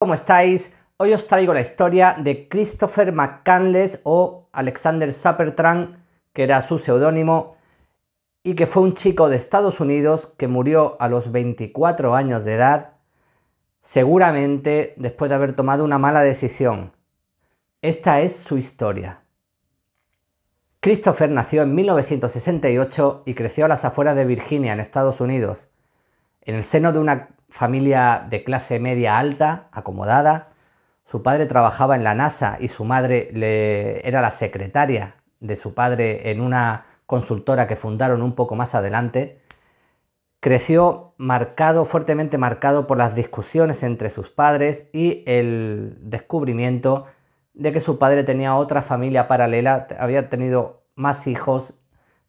¿Cómo estáis? Hoy os traigo la historia de Christopher McCandless o Alexander Sappertrank, que era su seudónimo, y que fue un chico de Estados Unidos que murió a los 24 años de edad, seguramente después de haber tomado una mala decisión. Esta es su historia. Christopher nació en 1968 y creció a las afueras de Virginia, en Estados Unidos, en el seno de una familia de clase media alta, acomodada. Su padre trabajaba en la NASA y su madre era la secretaria de su padre en una consultora que fundaron un poco más adelante. Creció fuertemente marcado por las discusiones entre sus padres y el descubrimiento de que su padre tenía otra familia paralela, había tenido más hijos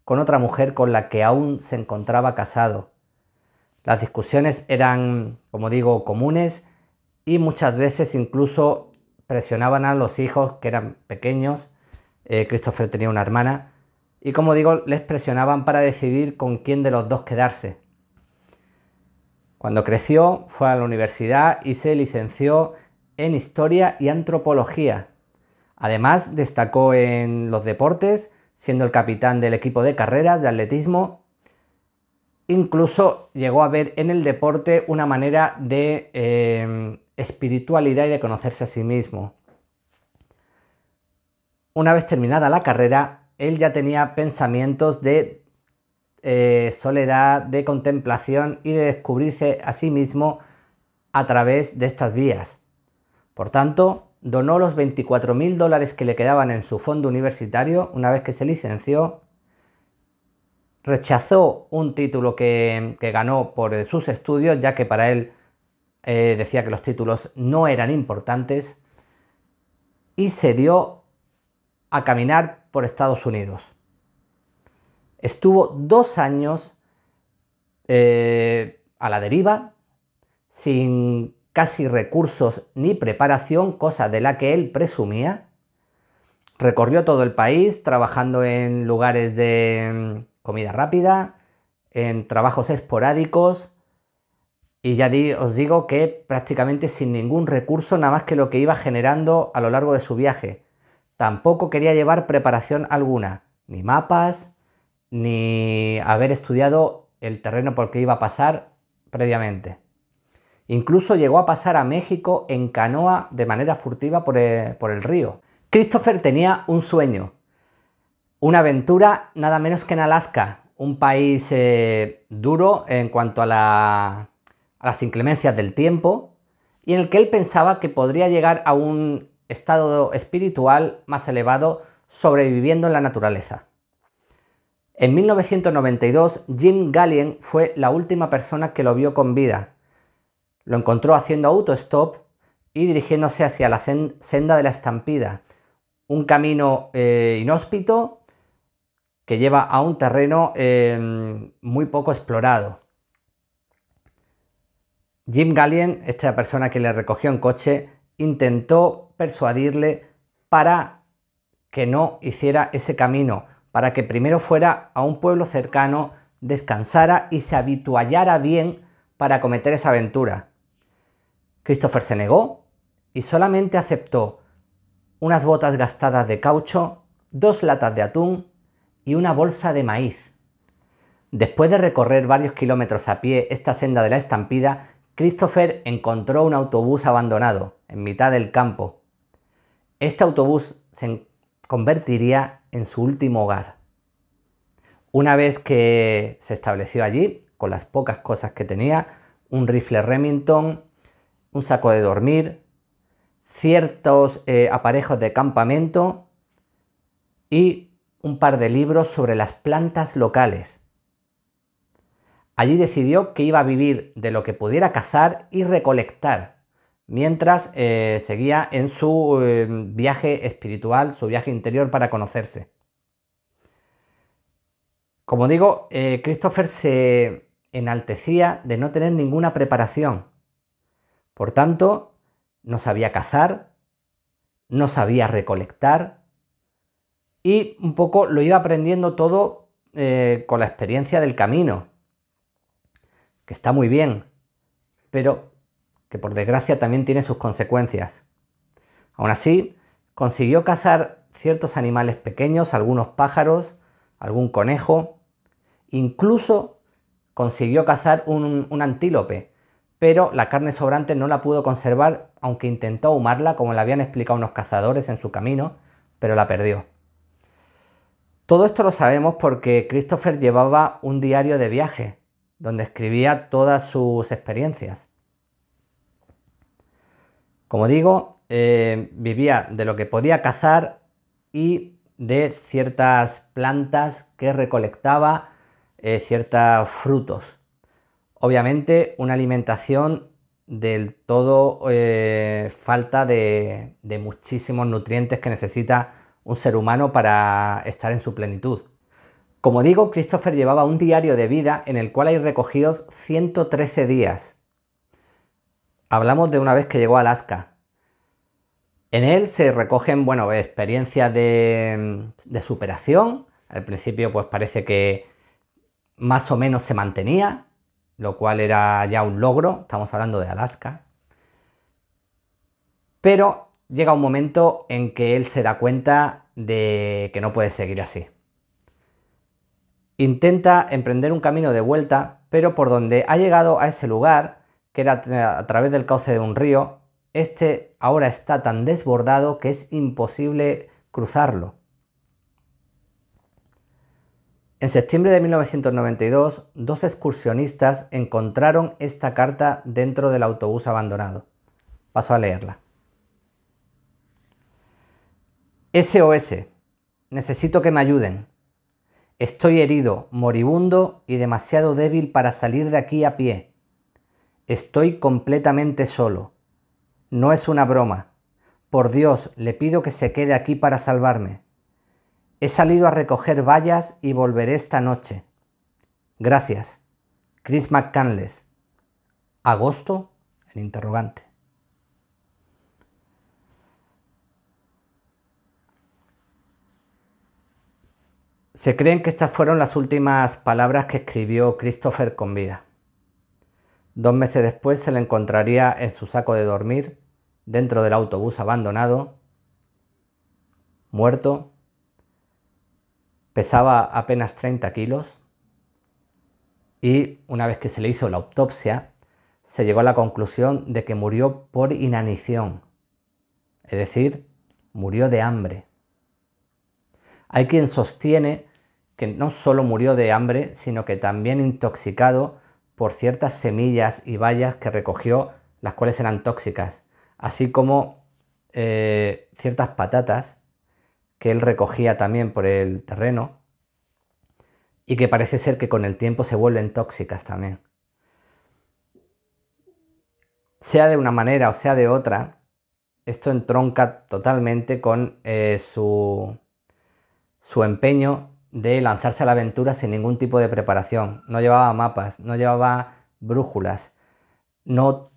con otra mujer con la que aún se encontraba casado. Las discusiones eran, como digo, comunes y muchas veces incluso presionaban a los hijos que eran pequeños. Christopher tenía una hermana y, como digo, les presionaban para decidir con quién de los dos quedarse. Cuando creció fue a la universidad y se licenció en Historia y Antropología. Además destacó en los deportes, siendo el capitán del equipo de carreras de atletismo. Incluso llegó a ver en el deporte una manera de espiritualidad y de conocerse a sí mismo. Una vez terminada la carrera, él ya tenía pensamientos de soledad, de contemplación y de descubrirse a sí mismo a través de estas vías. Por tanto, donó los $24.000 que le quedaban en su fondo universitario una vez que se licenció. Rechazó un título que ganó por sus estudios, ya que para él decía que los títulos no eran importantes, y se dio a caminar por Estados Unidos. Estuvo 2 años a la deriva, sin casi recursos ni preparación, cosa de la que él presumía. Recorrió todo el país trabajando en lugares de comida rápida, en trabajos esporádicos, y ya os digo que prácticamente sin ningún recurso, nada más que lo que iba generando a lo largo de su viaje. Tampoco quería llevar preparación alguna, ni mapas, ni haber estudiado el terreno por el que iba a pasar previamente. Incluso llegó a pasar a México en canoa de manera furtiva por el río. Christopher tenía un sueño, una aventura nada menos que en Alaska, un país duro en cuanto a las inclemencias del tiempo, y en el que él pensaba que podría llegar a un estado espiritual más elevado sobreviviendo en la naturaleza. En 1992, Jim Gallien fue la última persona que lo vio con vida. Lo encontró haciendo autostop y dirigiéndose hacia la senda de la estampida, un camino inhóspito que lleva a un terreno muy poco explorado. Jim Gallien, esta persona que le recogió en coche, intentó persuadirle para que no hiciera ese camino, para que primero fuera a un pueblo cercano, descansara y se habituallara bien para cometer esa aventura. Christopher se negó y solamente aceptó unas botas gastadas de caucho, 2 latas de atún y una bolsa de maíz. Después de recorrer varios kilómetros a pie esta senda de la estampida, Christopher encontró un autobús abandonado en mitad del campo. Este autobús se convertiría en su último hogar. Una vez que se estableció allí, con las pocas cosas que tenía, un rifle Remington, un saco de dormir, ciertos aparejos de campamento y un par de libros sobre las plantas locales. Allí decidió que iba a vivir de lo que pudiera cazar y recolectar, mientras seguía en su viaje espiritual, su viaje interior para conocerse. Como digo, Christopher se enaltecía de no tener ninguna preparación. Por tanto, no sabía cazar, no sabía recolectar y un poco lo iba aprendiendo todo con la experiencia del camino, que está muy bien, pero que por desgracia también tiene sus consecuencias. Aún así, consiguió cazar ciertos animales pequeños, algunos pájaros, algún conejo, incluso consiguió cazar un antílope, pero la carne sobrante no la pudo conservar, aunque intentó ahumarla, como le habían explicado unos cazadores en su camino, pero la perdió. Todo esto lo sabemos porque Christopher llevaba un diario de viaje, donde escribía todas sus experiencias. Como digo, vivía de lo que podía cazar y de ciertas plantas que recolectaba, ciertos frutos. Obviamente una alimentación del todo falta de muchísimos nutrientes que necesita un ser humano para estar en su plenitud. Como digo, Christopher llevaba un diario de vida en el cual hay recogidos 113 días. Hablamos de una vez que llegó a Alaska. En él se recogen, bueno, experiencias de superación. Al principio pues parece que más o menos se mantenía, lo cual era ya un logro, estamos hablando de Alaska. Pero llega un momento en que él se da cuenta de que no puede seguir así. Intenta emprender un camino de vuelta, pero por donde ha llegado a ese lugar, que era a través del cauce de un río, este ahora está tan desbordado que es imposible cruzarlo. En septiembre de 1992, dos excursionistas encontraron esta carta dentro del autobús abandonado. Paso a leerla. SOS. Necesito que me ayuden. Estoy herido, moribundo y demasiado débil para salir de aquí a pie. Estoy completamente solo. No es una broma. Por Dios, le pido que se quede aquí para salvarme. He salido a recoger bayas y volveré esta noche. Gracias. Chris McCandless. ¿Agosto? El interrogante. Se creen que estas fueron las últimas palabras que escribió Christopher con vida. 2 meses después se le encontraría en su saco de dormir, dentro del autobús abandonado, muerto. Pesaba apenas 30 kilos y una vez que se le hizo la autopsia, se llegó a la conclusión de que murió por inanición, es decir, murió de hambre. Hay quien sostiene que no solo murió de hambre, sino que también intoxicado por ciertas semillas y bayas que recogió, las cuales eran tóxicas, así como ciertas patatas que él recogía también por el terreno y que parece ser que con el tiempo se vuelven tóxicas también. Sea de una manera o sea de otra, esto entronca totalmente con su empeño de lanzarse a la aventura sin ningún tipo de preparación. No llevaba mapas, no llevaba brújulas, no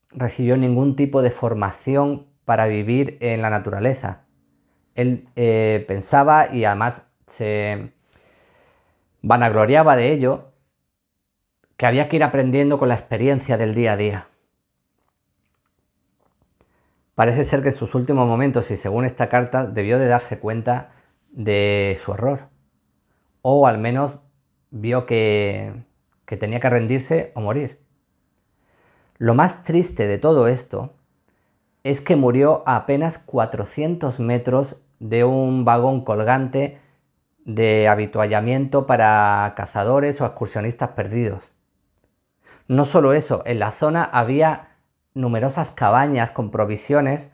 recibió ningún tipo de formación para vivir en la naturaleza. Él pensaba y además se vanagloriaba de ello, que había que ir aprendiendo con la experiencia del día a día. Parece ser que en sus últimos momentos, y según esta carta, debió de darse cuenta de su error. O al menos vio que tenía que rendirse o morir. Lo más triste de todo esto es que murió a apenas 400 metros de un vagón colgante de avituallamiento para cazadores o excursionistas perdidos. No solo eso, en la zona había numerosas cabañas con provisiones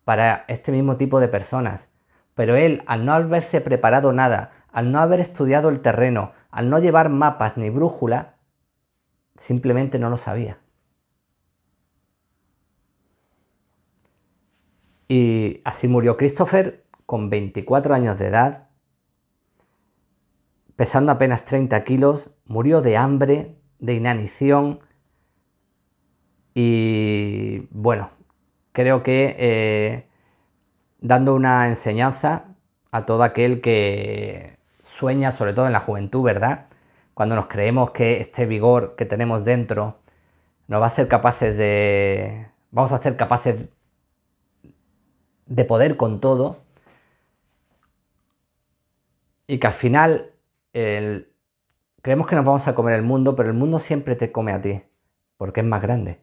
para este mismo tipo de personas. Pero él, al no haberse preparado nada, al no haber estudiado el terreno, al no llevar mapas ni brújula, simplemente no lo sabía. Y así murió Christopher con 24 años de edad, pesando apenas 30 kilos, murió de hambre, de inanición y bueno, creo que dando una enseñanza a todo aquel que sueña, sobre todo en la juventud, ¿verdad? Cuando nos creemos que este vigor que tenemos dentro nos va a ser capaces de... Vamos a ser capaces de poder con todo. Y que al final creemos que nos vamos a comer el mundo, pero el mundo siempre te come a ti, porque es más grande.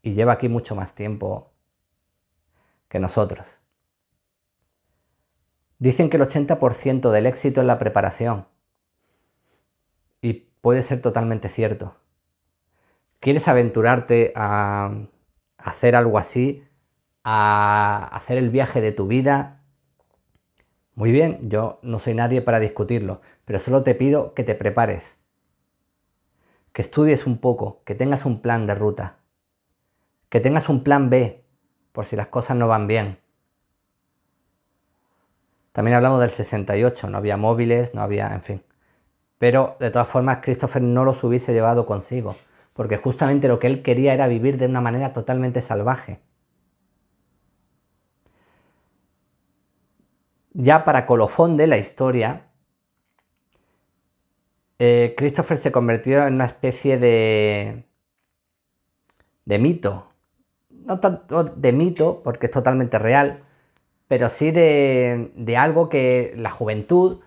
Y lleva aquí mucho más tiempo que nosotros. Dicen que el 80% del éxito es la preparación. Y puede ser totalmente cierto. ¿Quieres aventurarte a hacer algo así? ¿A hacer el viaje de tu vida? Muy bien, yo no soy nadie para discutirlo, pero solo te pido que te prepares. Que estudies un poco, que tengas un plan de ruta. Que tengas un plan B, por si las cosas no van bien. También hablamos del 68, no había móviles, no había, en fin. Pero de todas formas Christopher no los hubiese llevado consigo, porque justamente lo que él quería era vivir de una manera totalmente salvaje. Ya para colofón de la historia, Christopher se convirtió en una especie de mito. No tanto de mito, porque es totalmente real, pero sí de algo que la juventud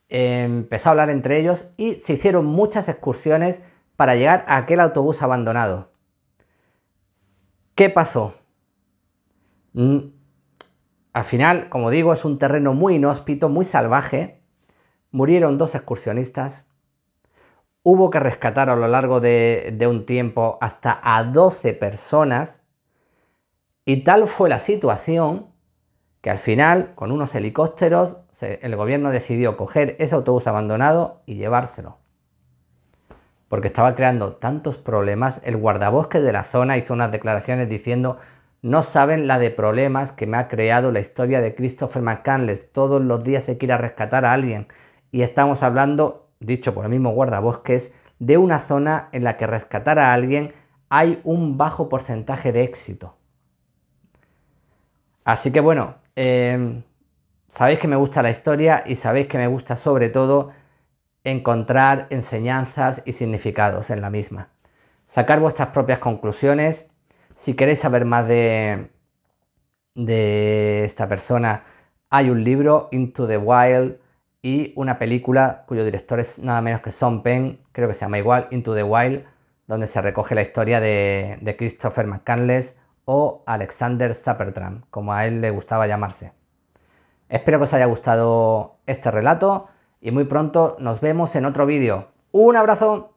empezó a hablar entre ellos y se hicieron muchas excursiones para llegar a aquel autobús abandonado. ¿Qué pasó? Al final, como digo, es un terreno muy inhóspito, muy salvaje. Murieron 2 excursionistas. Hubo que rescatar a lo largo de un tiempo hasta a 12 personas. Y tal fue la situación que al final, con unos helicópteros, el gobierno decidió coger ese autobús abandonado y llevárselo. Porque estaba creando tantos problemas. El guardabosques de la zona hizo unas declaraciones diciendo: no saben la de problemas que me ha creado la historia de Christopher McCandless. Todos los días hay que ir a rescatar a alguien. Y estamos hablando, dicho por el mismo guardabosques, de una zona en la que rescatar a alguien hay un bajo porcentaje de éxito. Así que bueno, sabéis que me gusta la historia y sabéis que me gusta sobre todo encontrar enseñanzas y significados en la misma. Sacar vuestras propias conclusiones. Si queréis saber más de esta persona, hay un libro, Into the Wild, y una película cuyo director es nada menos que Sean Penn, creo que se llama igual, Into the Wild, donde se recoge la historia de Christopher McCandless o Alexander Supertramp, como a él le gustaba llamarse. Espero que os haya gustado este relato y muy pronto nos vemos en otro vídeo. ¡Un abrazo!